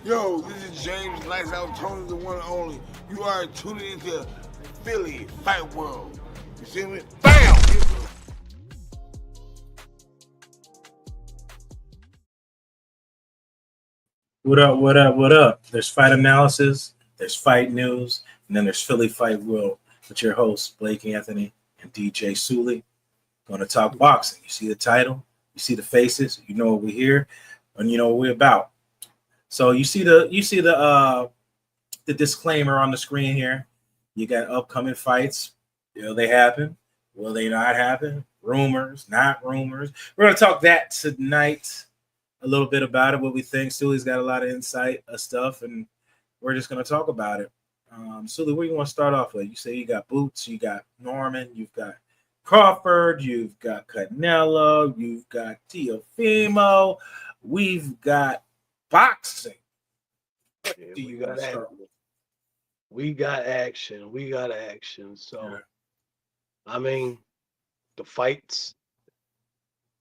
Yo, this is James Lights Out Tony, the one and only. You are tuning into Philly Fight World. You see me? BAM! What up, what up, what up? There's fight analysis, there's fight news, and then there's Philly Fight World with your hosts, Blake Anthony and DJ Sooly. Going to talk boxing. You see the title, you see the faces, you know what we're here, and you know what we're about. So you see the disclaimer on the screen here. You got upcoming fights. Will they happen? Will they not happen? Rumors, not rumors. We're going to talk that tonight. A little bit about it, what we think. Sooly's got a lot of insight stuff, and we're just going to talk about it. Sooly, where you want to start off with? You say you got Boots, you got Norman, you've got Crawford, you've got Canelo, you've got Teofimo, we've got boxing. What Yeah, do you want to start with? we got action. We got action. So, Yeah. I mean, the fights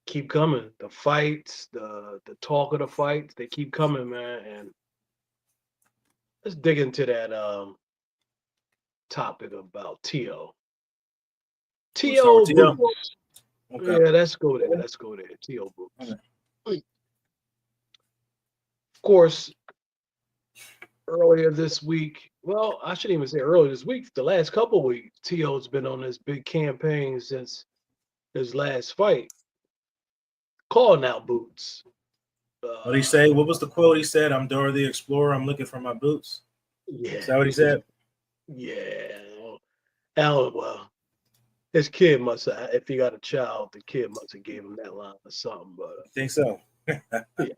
keep coming. The fights, the talk of the fights, they keep coming, man. And let's dig into that topic about Teo. We'll start with Teo. Boots. Okay. Yeah, let's go there. Let's go there. Teo Boots. Okay. Of course, earlier this week, well, I shouldn't even say earlier this week, the last couple of weeks, Teo's been on this big campaign since his last fight, calling out Boots. What did he say? What was the quote he said? I'm Dora the Explorer. I'm looking for my boots. Yeah. Is that what he said? Yeah. Well, his kid must have, if he got a child, the kid must have gave him that line or something. But I think so. yeah,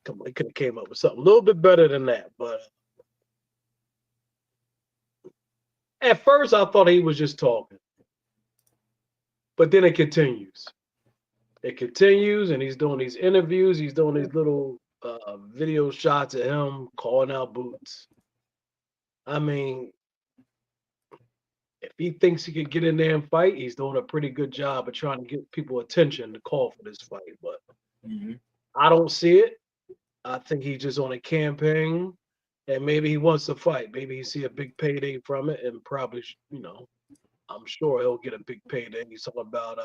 come on, he could have came up with something a little bit better than that. But at first, I thought he was just talking. But then it continues. It continues, and he's doing these interviews. He's doing these little video shots of him calling out Boots. I mean, if he thinks he could get in there and fight, he's doing a pretty good job of trying to get people attention to call for this fight. But I don't see it. I think he's just on a campaign, and maybe he wants to fight. Maybe he see a big payday from it, and probably, I'm sure he'll get a big payday. He's talking about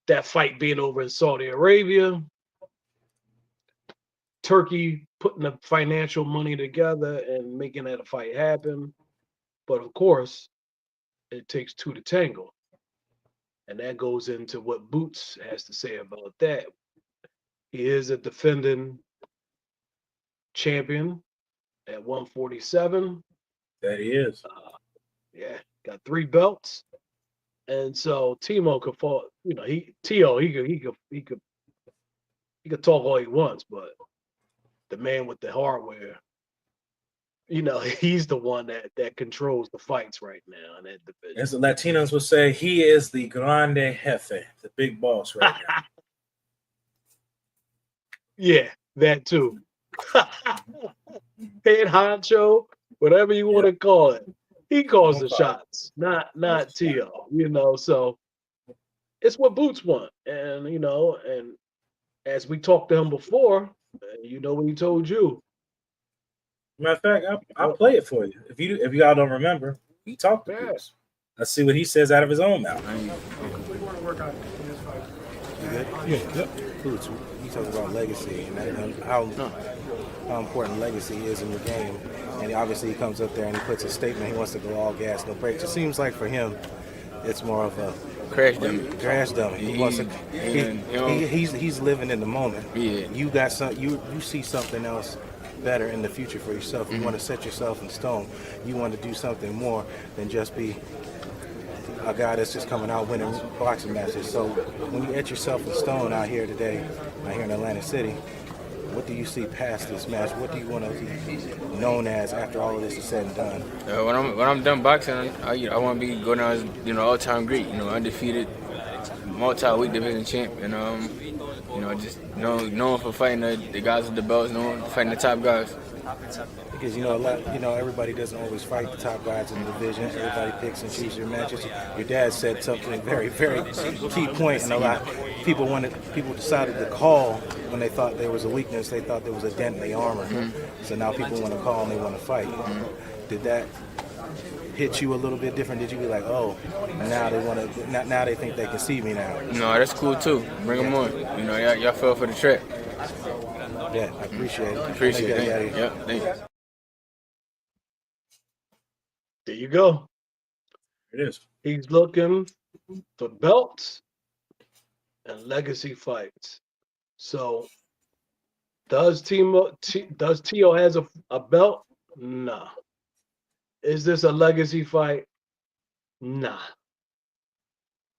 that fight being over in Saudi Arabia, Turkey putting the financial money together and making that a fight happen. But of course, it takes two to tango. And that goes into what Boots has to say about that. He is a defending champion at 147. That he is. Yeah, got 3 belts. And so Timo could fall, Teo, he could talk all he wants, but the man with the hardware, he's the one that controls the fights right now in that division. As the Latinos would say, he is the grande jefe, the big boss right now. Yeah, that too. Head honcho, whatever you want to call it. He calls the shots, not Teo, so it's what Boots want. And, and as we talked to him before, what he told you. Matter of fact, I'll play it for you. If y'all don't remember, he talked to Boots. Let's see what he says out of his own mouth. Yeah. Boots, he talks about legacy and how important legacy is in the game. And obviously he comes up there and he puts a statement. He wants to go all gas, no brakes. It seems like for him, it's more of a crash dummy. He wants to. He's living in the moment. Yeah. You got some. You see something else better in the future for yourself. You want to set yourself in stone. You want to do something more than just be a guy that's just coming out winning boxing matches. So when you etch yourself in stone out here today, out here in Atlantic City, what do you see past this match? What do you want to be known as after all of this is said and done? When I'm done boxing, I want to be going down as all-time great. Undefeated, multi-weight division champ, and just known for fighting the guys with the belts, known for fighting the top guys. Because everybody doesn't always fight the top guys in the division. Everybody picks and chooses their matches. Your dad said something very, very key point in a lot. people decided to call when they thought there was a weakness. They thought there was a dent in the armor. So now people want to call and they want to fight. Did that hit you a little bit different? Did you be like, oh, now they want to? Now they think they can see me now? No, that's cool too. Bring them on. You know, y'all fell for the trap. Yeah, I appreciate it. Appreciate it. Yeah, thank you. There you go. It is. He's looking for belts and legacy fights. So does Tio has a belt? Nah. Is this a legacy fight? Nah.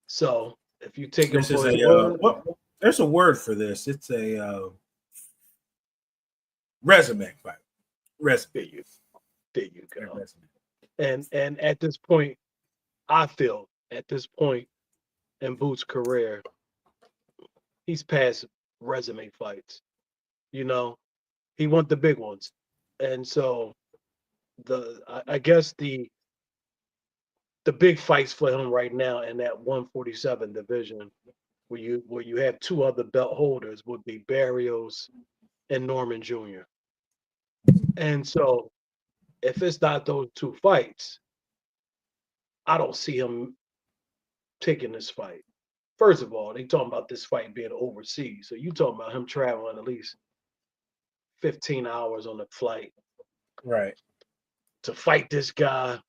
So if you take him This is for his a word, there's a word for this. It's a resume fight. Resume. there you go. Resume. And at this point, I feel at this point in Boots' career, he's past resume fights. You know, he won the big ones, and so I guess the big fights for him right now in that 147 division, where you have two other belt holders, would be Barrios and Norman Jr. And so, if it's not those two fights, I don't see him taking this fight. First of all, they talking about this fight being overseas, so you talking about him traveling at least 15 hours on the flight Right. to fight this guy.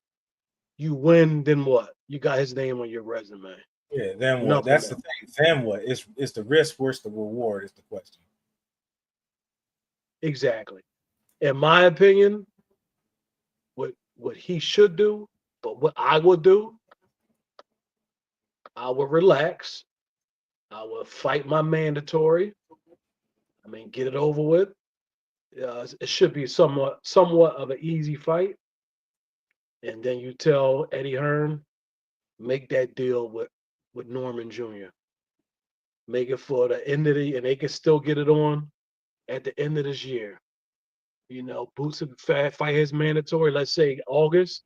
You win, then what? You got his name on your resume. Yeah. Then what? Nothing That's else. the thing. Then what? It's the risk versus the reward is the question. Exactly. In my opinion, what he should do, but what I would do, I would relax. I would fight my mandatory. I mean, get it over with. It should be somewhat of an easy fight. And then you tell Eddie Hearn, make that deal with Norman Jr. Make it for the end of the, and they can still get it on at the end of this year. You know, Boots will fight his mandatory, let's say August.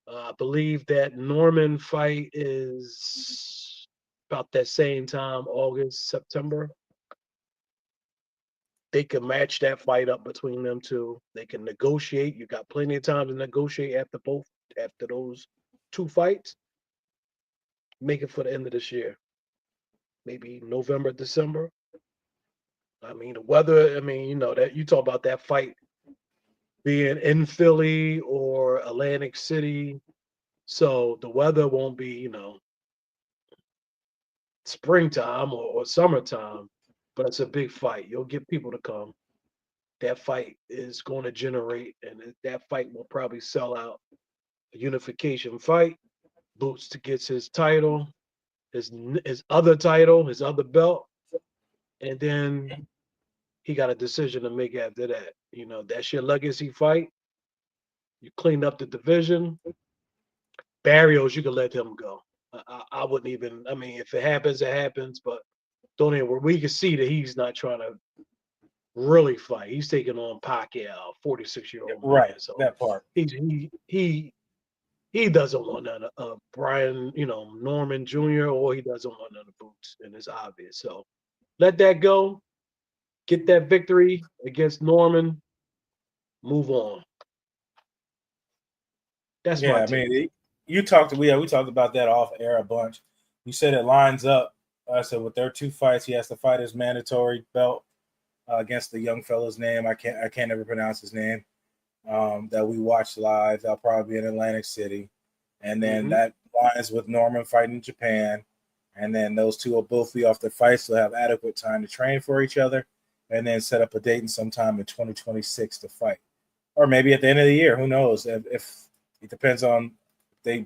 I believe that Norman fight is about that same time, August, September. They can match that fight up between them two. They can negotiate. You got plenty of time to negotiate after those two fights. Make it for the end of this year. Maybe November, December. I mean, the weather, I mean, you know, that you talk about that fight being in Philly or Atlantic City. So the weather won't be, you know, springtime or summertime, but it's a big fight. You'll get people to come. That fight is going to generate, and that fight will probably sell out a unification fight. Boots to gets his title, his other title, his other belt, and then he got a decision to make after that. You know, that's your legacy fight. You cleaned up the division. Barrios, you can let him go. I wouldn't even. I mean, if it happens, it happens. But don't even. We can see that he's not trying to really fight. He's taking on Pacquiao, 46-year-old Right. man. So That part. he doesn't want none of Brian, you know, Norman Jr. or he doesn't want none of Boots, and it's obvious. So let that go. Get that victory against Norman. Move on. That's Yeah. my I take. mean, we talked about that off air a bunch. You said it lines up. I said with their two fights, he has to fight his mandatory belt against the young fella's name. I can't ever pronounce his name. That we watched live. That'll probably be in Atlantic City, and then that lines with Norman fighting in Japan, and then those two will both be off their fights. So they'll have adequate time to train for each other, and then set up a date in sometime in 2026 to fight, or maybe at the end of the year. Who knows? If it depends on if they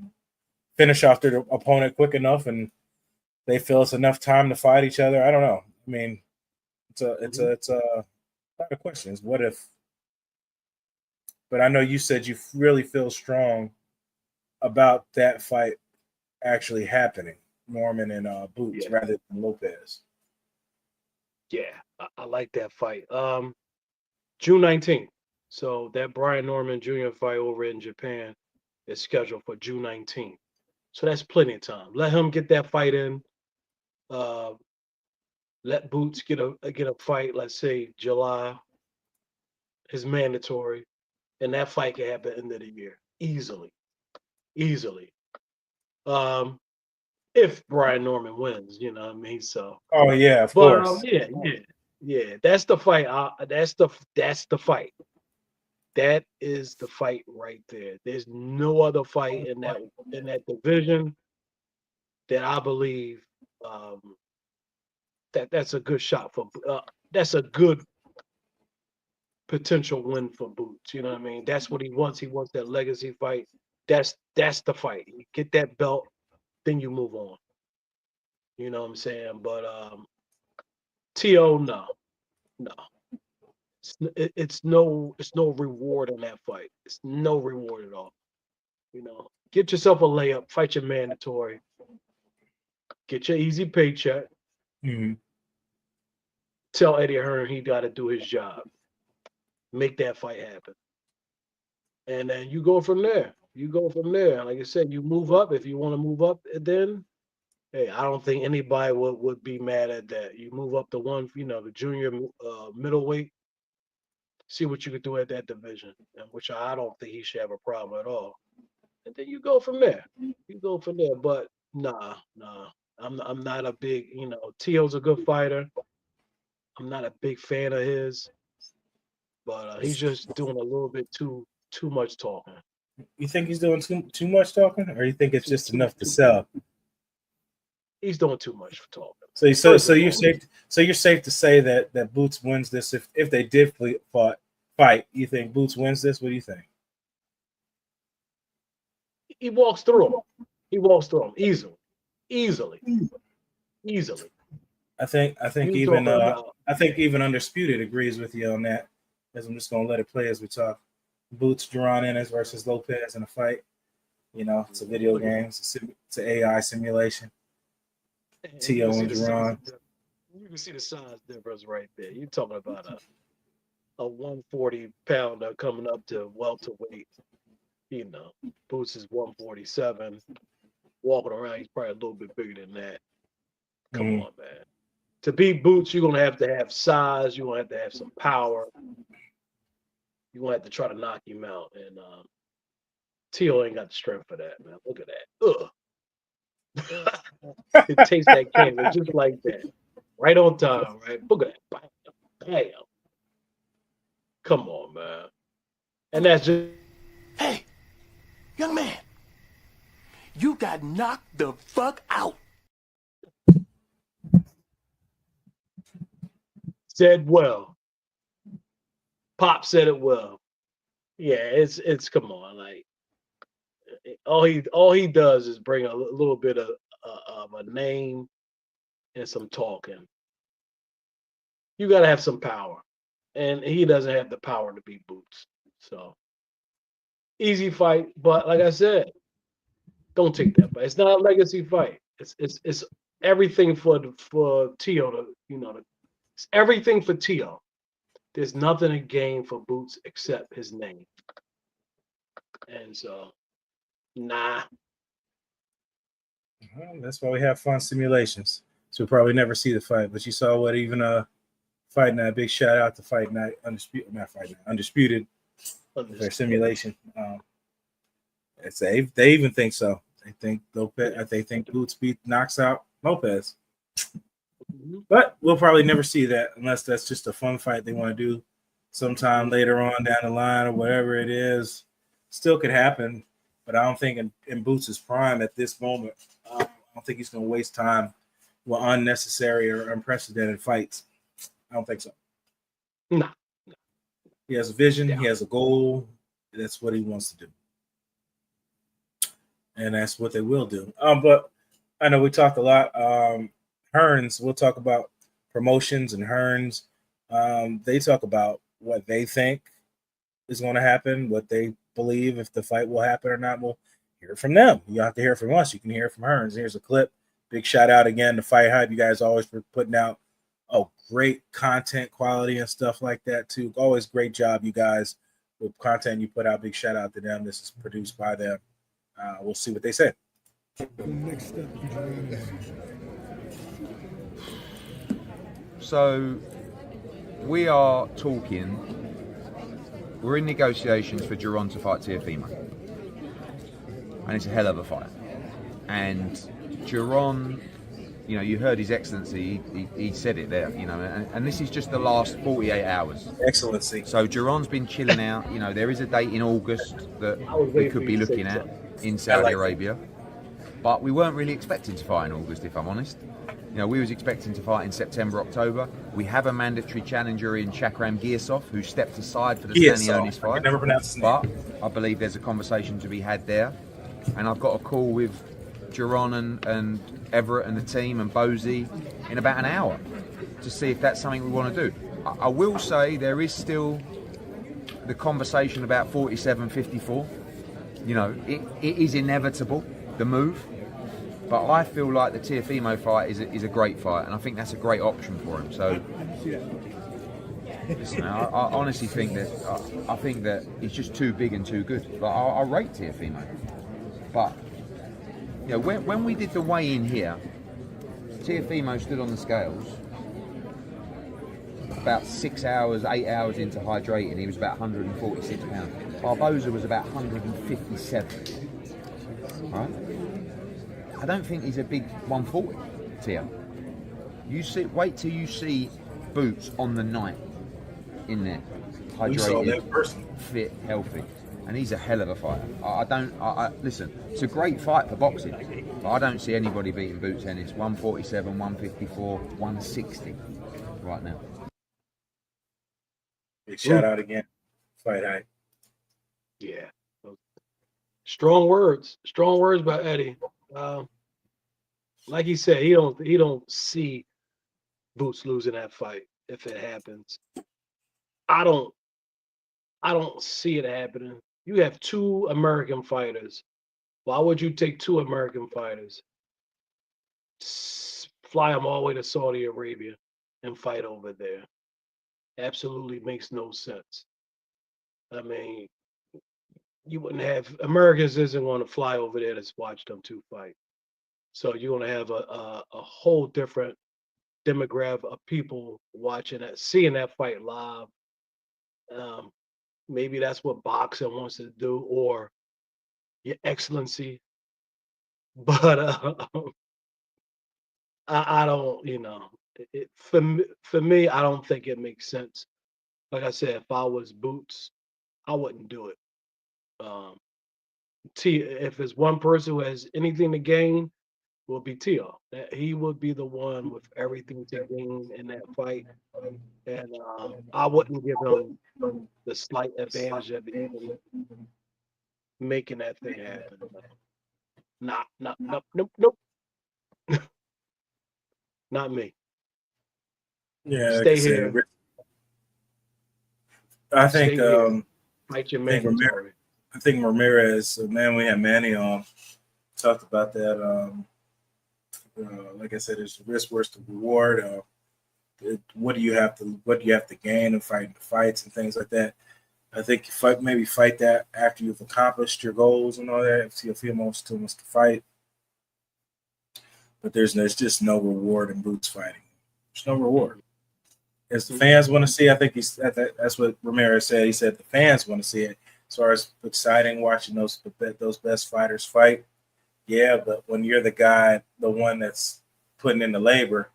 finish off their opponent quick enough and they feel it's enough time to fight each other. I don't know. I mean, it's a lot of questions. What if? But I know you said you really feel strong about that fight actually happening, Norman and Boots, rather than Lopez. Yeah, I like that fight. June 19th. So that Brian Norman Jr. fight over in Japan is scheduled for June 19th. So that's plenty of time. Let him get that fight in. Let Boots get a fight. Let's say July is mandatory, and that fight can happen at the end of the year easily. Um, if Brian Norman wins, you know what I mean. So, Oh yeah, of but course. yeah. That's the fight. That's the fight. That is the fight right there. There's no other fight in that division that I believe that's a good shot for. That's a good potential win for Boots. You know what I mean? That's what he wants. He wants that legacy fight. That's the fight. You get that belt, then you move on. You know what I'm saying? But T.O. no. It's no reward in that fight. It's no reward at all. You know, get yourself a layup, fight your mandatory, get your easy paycheck. Mm-hmm. Tell Eddie Hearn he got to do his job, make that fight happen, and then you go from there. Like I said, you move up if you want to move up. Then, hey, I don't think anybody would be mad at that. You move up to the junior middleweight. See what you could do at that division, which I don't think he should have a problem at all. And then you go from there. But nah. I'm not a big, T.O.'s a good fighter. I'm not a big fan of his, but he's just doing a little bit too much talking. You think he's doing too much talking, or you think it's just enough to sell? He's doing too much for talking. So you're safe to say that Boots wins this if they did fight. You think Boots wins this? What do you think? He walks through him easily. I think even Undisputed agrees with you on that. As I'm just gonna let it play as we talk. Boots, Jaron Ennis versus Lopez in a fight. You know, it's a video game. It's an AI simulation. T.O. and Jaron. You can see the size difference right there. You're talking about a 140-pounder coming up to welterweight. You know, Boots is 147. Walking around, he's probably a little bit bigger than that. Come on, man. To beat Boots, you're going to have size. You're going to have some power. You're going to have to try to knock him out. And T.O. ain't got the strength for that, man. Look at that. Ugh. It takes that canvas just like that. Right on time, right? Look at that. Bam. Come on, man. And that's just... Hey, young man. You got knocked the fuck out. Said well. Pop said it well. Yeah, it's come on, like all he does is bring a little bit of a name and some talking. You got to have some power, and he doesn't have the power to beat Boots. So easy fight, but like I said, don't take that fight. It's not a legacy fight. It's everything for T.O. to it's everything for T.O. There's nothing to gain for Boots except his name. And so, nah. Well, that's why we have fun simulations. So we'll probably never see the fight. But you saw what even Fight Night, big shout out to Fight Night, Undisputed their simulation. They even think so. They think Lopez. They think Boots knocks out Lopez. But we'll probably never see that unless that's just a fun fight they want to do sometime later on down the line or whatever it is. Still could happen, but I don't think in Boots' prime at this moment, I don't think he's going to waste time with unnecessary or unprecedented fights. I don't think so. No. He has a vision. Yeah. He has a goal. That's what he wants to do. And that's what they will do. But I know we talked a lot. Hearns, we'll talk about promotions and Hearns. They talk about what they think is going to happen, what they believe if the fight will happen or not. We'll hear from them. You don't have to hear from us. You can hear from Hearns. Here's a clip. Big shout out again to Fight Hype. You guys always putting out great content quality and stuff like that too. Always great job, you guys, with content you put out. Big shout out to them. This is produced by them. We'll see what they say. The next step, So we are talking. We're in negotiations for Jaron to fight Teofimo, and it's a hell of a fight. And Jaron, you know, you heard His Excellency. He said it there. You know, and this is just the last 48 hours. Excellency. So Jaron's been chilling out. You know, there is a date in August that we could be looking at in Saudi Arabia, but we weren't really expecting to fight in August, if I'm honest. You know, we was expecting to fight in September, October. We have a mandatory challenger in Chakram Giasov, who stepped aside for the Stanionis fight. I can never pronounce his name. But I believe there's a conversation to be had there. And I've got a call with Jaron and Everett and the team and Bozy in about an hour to see if that's something we want to do. I will say there is still the conversation about 47-54. You know, it is inevitable, the move. But I feel like the Teofimo fight is a great fight, and I think that's a great option for him. So, listen, I honestly think that I think that he's just too big and too good. Like, I rate Teofimo, but you know, when we did the weigh-in here, Teofimo stood on the scales about 6 hours, 8 hours into hydrating. He was about 146 pounds. Barboza was about 157. Right? I don't think he's a big 140, Teo. Wait till you see Boots on the night in there, hydrated, fit, healthy, and he's a hell of a fighter. Listen, it's a great fight for boxing, but I don't see anybody beating Boots Ennis 147, 154, 160 right now. Big shout out again, Fight High. Yeah, strong words by Eddie. Like he said, he don't see Boots losing that fight if it happens. I don't see it happening. You have two American fighters. Why would you take two American fighters, fly them all the way to Saudi Arabia and fight over there? Absolutely makes no sense. I mean, you wouldn't have Americans isn't going to fly over there to watch them two fight. So you're going to have a whole different demographic of people watching that, seeing that fight live. Maybe that's what boxing wants to do, or Your Excellency. But I don't, you know, for me, I don't think it makes sense. Like I said, if I was Boots, I wouldn't do it. If there's one person who has anything to gain, will be Teo. That he would be the one with everything to gain in that fight, and I wouldn't give him the slight advantage of even making that thing happen. Nope. Not me. Yeah, Stay here. I think fight your man. I think Ramirez, man, we had Manny on, talked about that. Like I said, it's risk versus the reward. What do you have to gain in fighting the fights and things like that? I think you fight that after you've accomplished your goals and all that. If Teofimo still wants to fight, but there's just no reward in Boots fighting. There's no reward. As the fans want to see, I think that's what Ramirez said. He said the fans want to see it. As far as exciting watching those best fighters fight, yeah, but when you're the guy, the one that's putting in the labor,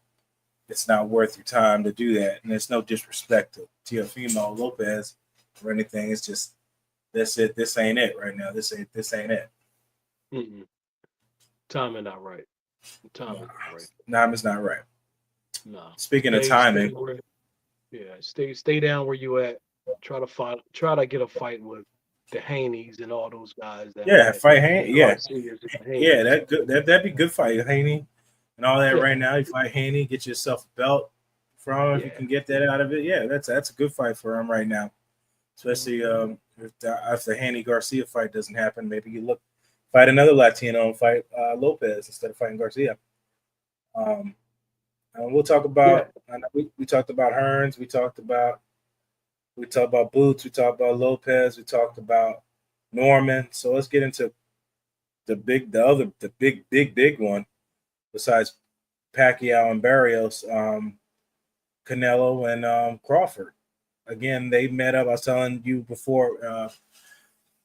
it's not worth your time to do that. And there's no disrespect to Teofimo Lopez or anything. It's just that's it. This ain't it right now. This ain't it. Timing not right. Timing not right. Timing's not right. No. Speaking of timing, stay down where you at. Try to get a fight with the Haneys and all those guys. Fight Haney. That'd be good fight, Haney, and all that. Right now, you fight Haney, get yourself a belt from him if you can get that out of it. Yeah, that's a good fight for him right now. Especially if the Haney Garcia fight doesn't happen, maybe you fight another Latino and fight Lopez instead of fighting Garcia. We'll talk about. We talked about Hearns. We talked about Boots. We talked about Lopez. We talked about Norman. So let's get into the big one. Besides Pacquiao and Barrios, Canelo and Crawford. Again, they met up. I was telling you before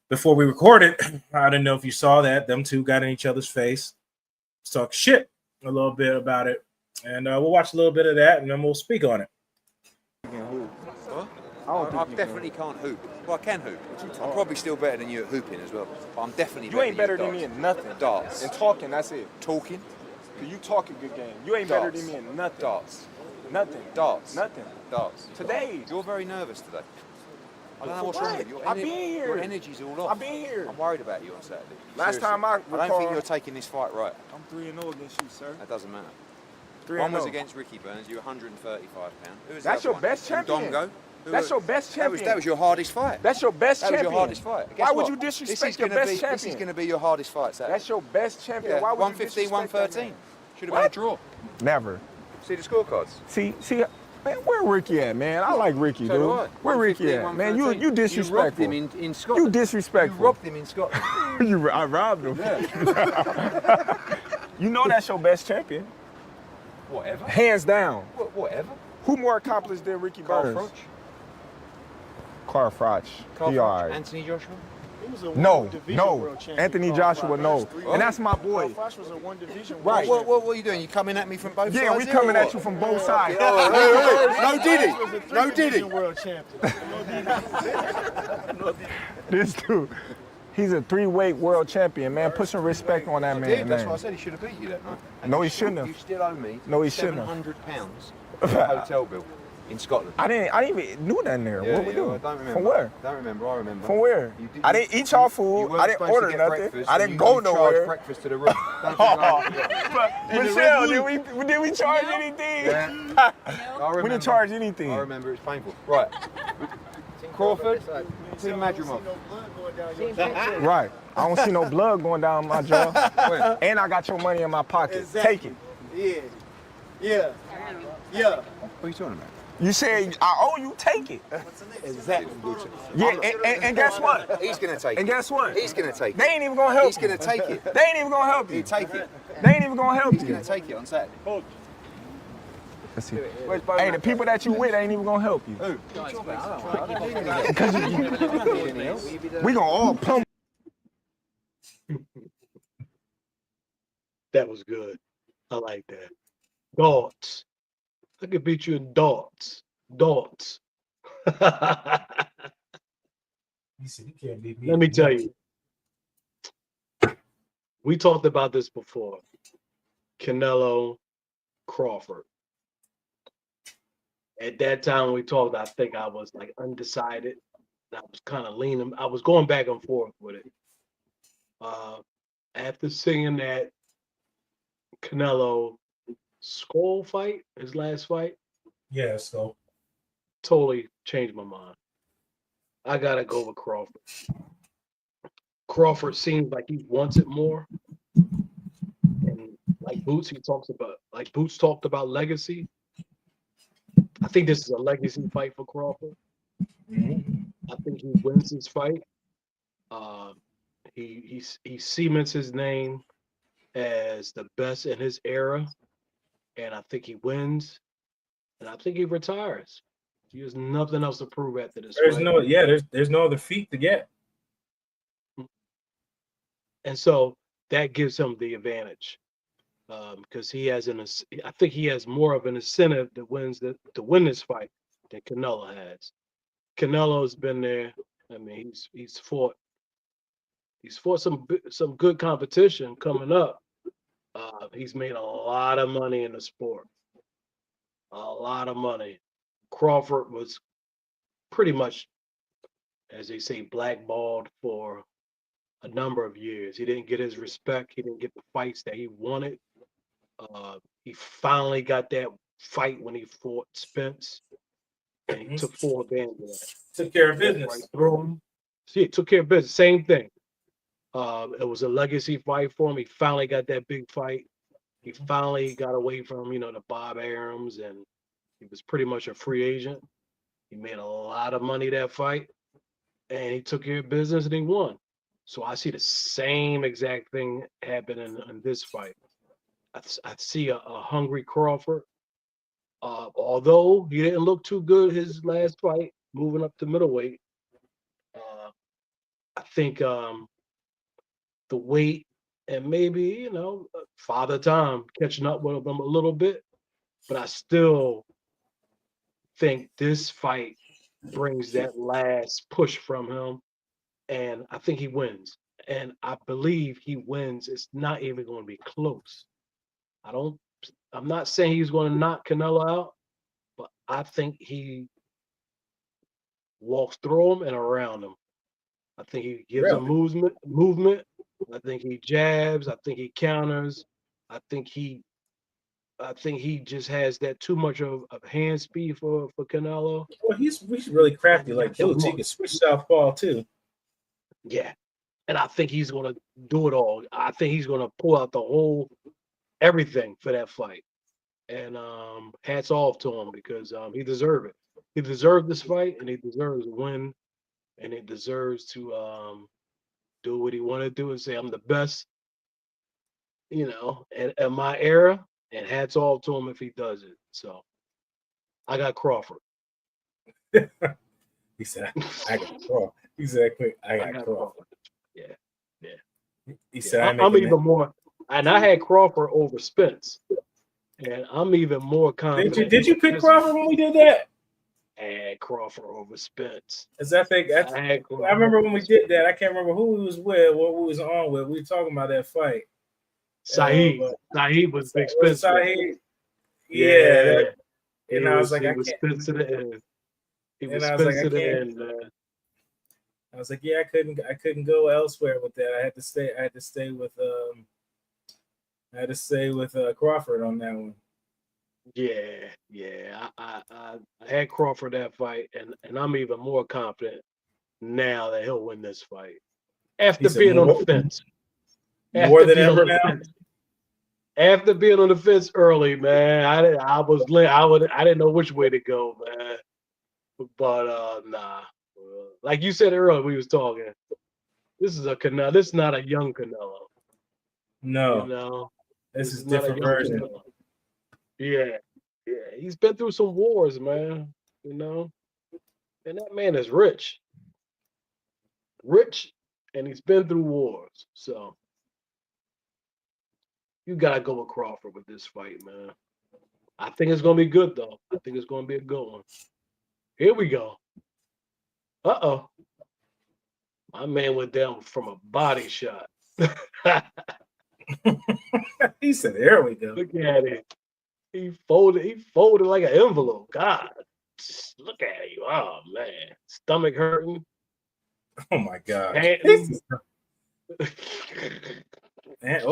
we recorded. I didn't know if you saw that. Them two got in each other's face, talk shit a little bit about it, and we'll watch a little bit of that, and then we'll speak on it. I definitely can't hoop. Well, I can hoop. I'm probably still better than you at hooping as well. But I'm definitely You ain't better than me in nothing. Darts. And talking, that's it. Talking? Cause you talk a good game. You ain't better than me in nothing. Darts. Nothing. Darts. Nothing. Darts. Today. You're very nervous today. I don't know what's wrong with you. I've been here. Your energy's all off. I've been here. I'm worried about you on Saturday. Last Seriously. time I don't think you're taking this fight right. I'm 3-0 against you, sir. That doesn't matter. 3-0. One was against Ricky Burns. You were 135 pounds. Who was That's the your other best one? champion. Dongo? That's your best champion. That was your hardest fight. That's your best champion. That was your hardest fight. Guess Why would what? you disrespect your best champion? This is going to be your hardest fight, Saturday. That's your best champion. Yeah, Why would 115, you disrespect 113. Should have been a draw. Never. See the scorecards. See, man, where Ricky at, man? I like Ricky, So dude. do I. Where Ricky at? Man, you disrespectful. You robbed him in Scotland. You disrespectful. You robbed him in Scotland. I robbed him. Yeah. You know that's your best champion. Whatever. Hands down. Whatever. Who more accomplished than Ricky Burns? Crawford. He all right. Anthony Joshua? No. Anthony Joshua, no. And that's my boy. was a one division. Right. What are you doing? You coming at me from both sides? Yeah, we coming at you from both sides. No Diddy. No Diddy. World champion. This dude, he's a 3-weight world champion, man. Put some respect on that man. That's why I said he should have beat you that night. No, he shouldn't have. You still owe me. No, he shouldn't have. £700 for a hotel bill in Scotland. I didn't even knew nothing there. Yeah, What we do? I don't remember. From where? Don't remember. I remember. From where? I didn't eat y'all food. I didn't order nothing. I didn't go nowhere. Breakfast to the room. Don't think Michelle, did we charge anything? Yeah. I remember. We didn't charge anything. I remember. It's painful. Right. Crawford, Tim Madrimov. Right. I don't see no blood going down my jaw. And I got your money in my pocket. Exactly. Take it. Yeah. What are you talking about? You said I owe you, take it. Exactly. Yeah, and guess what? He's going to take it. And guess what? He's going to take it. They ain't even gonna help He's going to take it. They ain't even gonna help you. He'll take it. They ain't even gonna help He's you. going to take it on Saturday. Let's see. Hey, the people that you with ain't even gonna help you. Who? We gonna all pump. That was good. I like that. Darts. I could beat you in darts. Darts. Let me tell you. We talked about this before. Canelo, Crawford. At that time we talked, I think I was like undecided. I was kind of leaning. I was going back and forth with it. After seeing that Canelo Skull fight, his last fight, Yeah, so totally changed my mind. I gotta go with Crawford. Crawford seems like he wants it more. And like Boots talked about legacy. I think this is a legacy fight for Crawford. I think he wins this fight. He cements his name as the best in his era, and I think he wins, and I think he retires. He has nothing else to prove after this. there's fight. there's no other feat to get. And so that gives him the advantage because he has I think he has more of an incentive to win this fight than Canelo has. Canelo's been there. I mean, he's fought some good competition coming up. He's made a lot of money in the sport. A lot of money. Crawford was pretty much, as they say, blackballed for a number of years. He didn't get his respect. He didn't get the fights that he wanted. He finally got that fight when he fought Spence, and he took full advantage of that. Took care of business. Right through him. See, it took care of business. Same thing. It was a legacy fight for him. He finally got that big fight. He finally got away from, the Bob Arams, and he was pretty much a free agent. He made a lot of money that fight, and he took care of business, and he won. So I see the same exact thing happening in this fight. I see a hungry Crawford, Although he didn't look too good his last fight, moving up to middleweight, I think the weight and maybe Father Time catching up with him a little bit, but I still think this fight brings that last push from him, and I think he wins. And I believe he wins. It's not even going to be close. I'm not saying he's going to knock Canelo out, but I think he walks through him and around him. I think he gives him movement. I think he jabs. I think he counters. I think he just has that too much of hand speed for Canelo. Well, he's really crafty like Boots. He can switch southpaw too. Yeah. And I think he's going to do it all. I think he's going to pull out the whole everything for that fight. And hats off to him because he deserved it. He deserved this fight, and he deserves a win, and he deserves to do what he wanted to do and say, I'm the best, at my era, and hats off to him if he does it. So I got Crawford. He said, I got Crawford. He said, quick, I got Crawford. Yeah. He said, I'm even more, and I had Crawford over Spence, and I'm even more confident. Did you pick Crawford when we did that? I had Crawford over Spence. I remember when we did that. I can't remember who we was with, what we was on with. We were talking about that fight. Saeed was big Spence. Saeed. Yeah. And I was like, he was Spence to the end. He was and I was like, Spence to the end. I was like, yeah, I couldn't go elsewhere with that. I had to stay with Crawford on that one. Yeah. I had Crawford that fight, and I'm even more confident now that he'll win this fight. After being on the fence. More than ever now? After being on the fence early, man, I didn't know which way to go, man. But nah. Like you said earlier, we was talking. This is a Canelo. This is not a young Canelo. No. This is different version. Canelo. Yeah. He's been through some wars, man. And that man is rich, and he's been through wars. So you gotta go with Crawford with this fight, man. I think it's gonna be good, though. I think it's gonna be a good one. Here we go. Uh-oh. My man went down from a body shot. He said, there we go. Look at it. He folded like an envelope. God, look at you. Oh, man. Stomach hurting. Oh, my God. Man,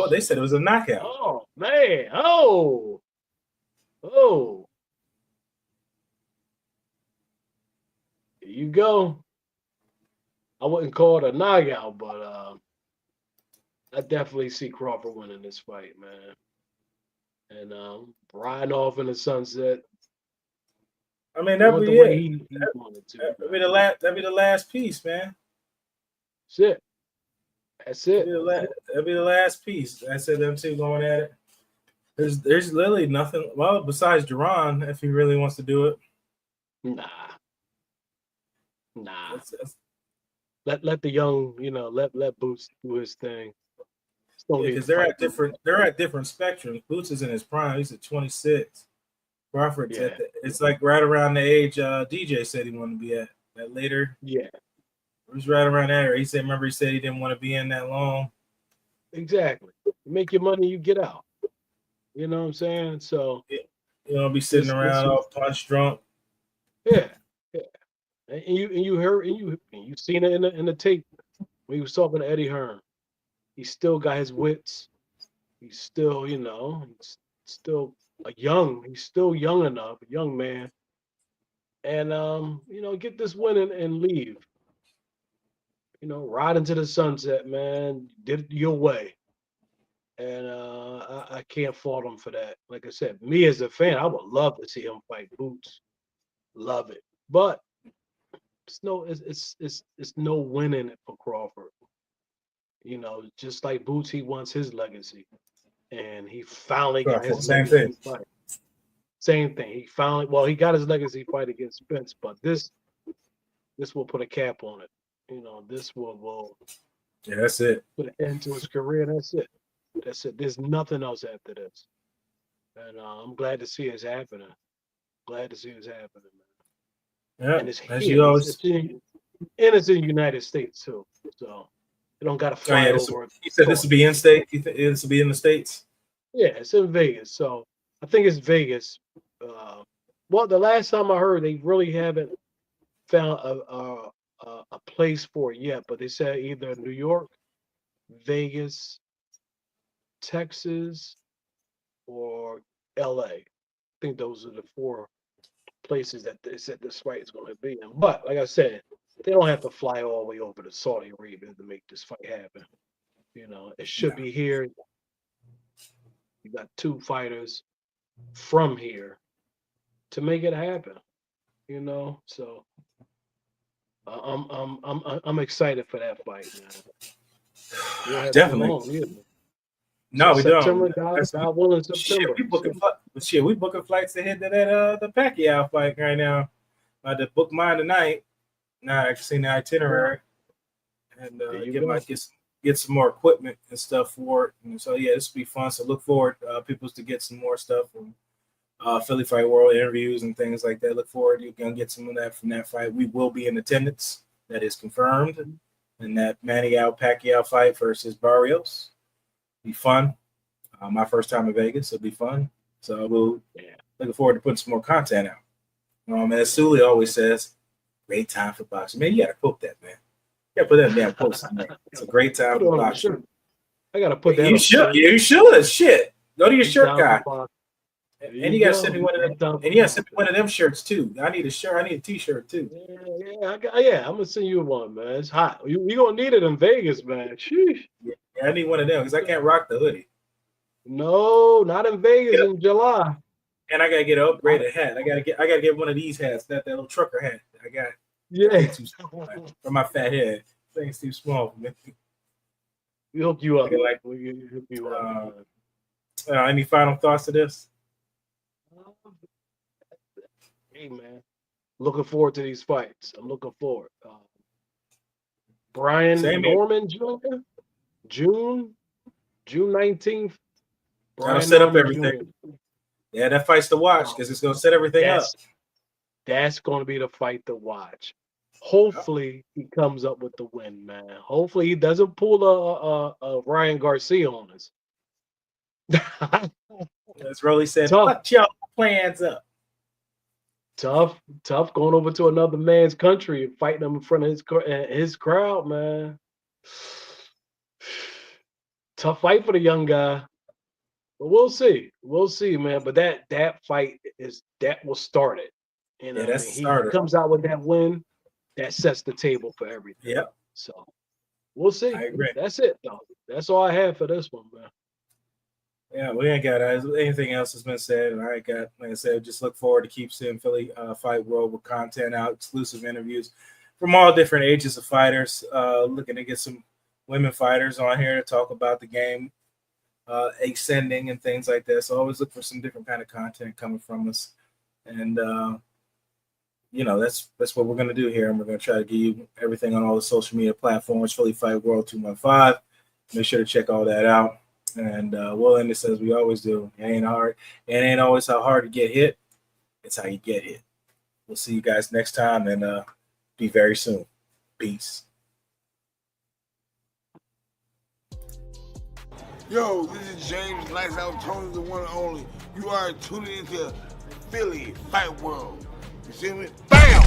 they said it was a knockout. Oh, man. Oh. Here you go. I wouldn't call it a knockout, but I definitely see Crawford winning this fight, man. And riding off in the sunset. I mean, that'd be it. That'd be the last piece, man. That's it. That'd be the last piece. I said them two going at it. There's literally nothing. Well, besides Jaron, if he really wants to do it. Nah. Let the young, let Boots do his thing. Because they're at different spectrums. Boots is in his prime. He's at 26. Crawford's it's like right around the age DJ said he wanted to be at. That later. Yeah. It was right around there. He said he didn't want to be in that long. Exactly. You make your money, you get out. You know what I'm saying? So you don't be sitting around all punch drunk. Yeah. And you heard and you seen it in the tape when he was talking to Eddie Hearn. He still got his wits. He's still, he's still he's still young enough, a young man. And get this win and leave. Ride into the sunset, man. Did it your way. And I can't fault him for that. Like I said, me as a fan, I would love to see him fight Boots. Love it. But it's no winning it for Crawford. Just like Boots, he wants his legacy. And he finally got his same thing. Fight. Same thing. He got his legacy fight against Spence, but this will put a cap on it. You know, this will Yeah, that's it. put an end to his career. That's it. That's it. There's nothing else after this. And I'm glad to see it's happening. Glad to see it's happening, man. Yeah, And it's as here. you always. And it's in the United States too. So you don't got to Oh, fly yeah, over. you said this will be in state. This will be in the States. Yeah, it's in Vegas. So I think it's Vegas. Well, the last time I heard, they really haven't found a place for it yet. But they said either New York, Vegas, Texas, or LA. I think those are the 4 places that they said this fight is going to be in. But like I said, they don't have to fly all the way over to Saudi Arabia to make this fight happen. You know, it should be here. You got 2 fighters from here to make it happen. You know, so I'm excited for that fight, man. We don't have too Definitely. long either. No, So we September, don't. God willing, September. We booking flights to hit to that the Pacquiao fight right now. To book mine tonight. Now I can see the itinerary and get some more equipment and stuff for it. And so yeah, this will be fun. So look forward, people, to get some more stuff from Philly Fight World interviews and things like that. Look forward, you're gonna get some of that from that fight. We will be in attendance. That is confirmed. And that Manny Pacquiao fight versus Barrios. Be fun. My first time in Vegas. It'll be fun. So we'll looking forward to putting some more content out. As Sooly always says, great time for boxing. Man, you gotta quote that, man. You gotta put that damn post on there. It's a great time for boxing. I gotta put that. You should. You should. Shit. Go to your shirt guy. And you gotta send me one of them. And you gotta send me one of them shirts too. I need a shirt. I need a t-shirt too. Yeah, I'm gonna send you one, man. It's hot. You gonna need it in Vegas, man. Sheesh. Yeah, I need one of them because I can't rock the hoodie. No, not in Vegas in July. And I gotta get an upgraded hat. I gotta get one of these hats. That little trucker hat. I got. Yeah. Too small for my fat head. Thing's too small for me. We hook you up. Any final thoughts to this? Hey, man. Looking forward to these fights. I'm looking forward. Brian Norman Jr. June 19th. That'll set up everything. Jr. Yeah, that fight's to watch because it's going to set everything up. That's going to be the fight to watch. Hopefully, he comes up with the win, man. Hopefully, he doesn't pull a Ryan Garcia on us. As Rolly said, put your plans up. Tough going over to another man's country and fighting him in front of his crowd, man. Tough fight for the young guy. But we'll see. We'll see, man. But that fight will start it. And he comes out with that win, that sets the table for everything. Yeah. So we'll see. I agree. That's it, though. That's all I have for this one, man. Yeah, we ain't got anything else has been said. And I got, like I said, just look forward to keep seeing Philly Fight World with content out, exclusive interviews from all different ages of fighters. Looking to get some women fighters on here to talk about the game, ascending and things like that. So always look for some different kind of content coming from us. And that's what we're gonna do here. And we're gonna try to give you everything on all the social media platforms, Philly Fight World 215. Make sure to check all that out. And we'll end this as we always do. It ain't hard. It ain't always how hard to get hit. It's how you get hit. We'll see you guys next time and be very soon. Peace. Yo, this is James, Lights Out Tony, the one and only. You are tuning into Philly Fight World. You see me? Bam!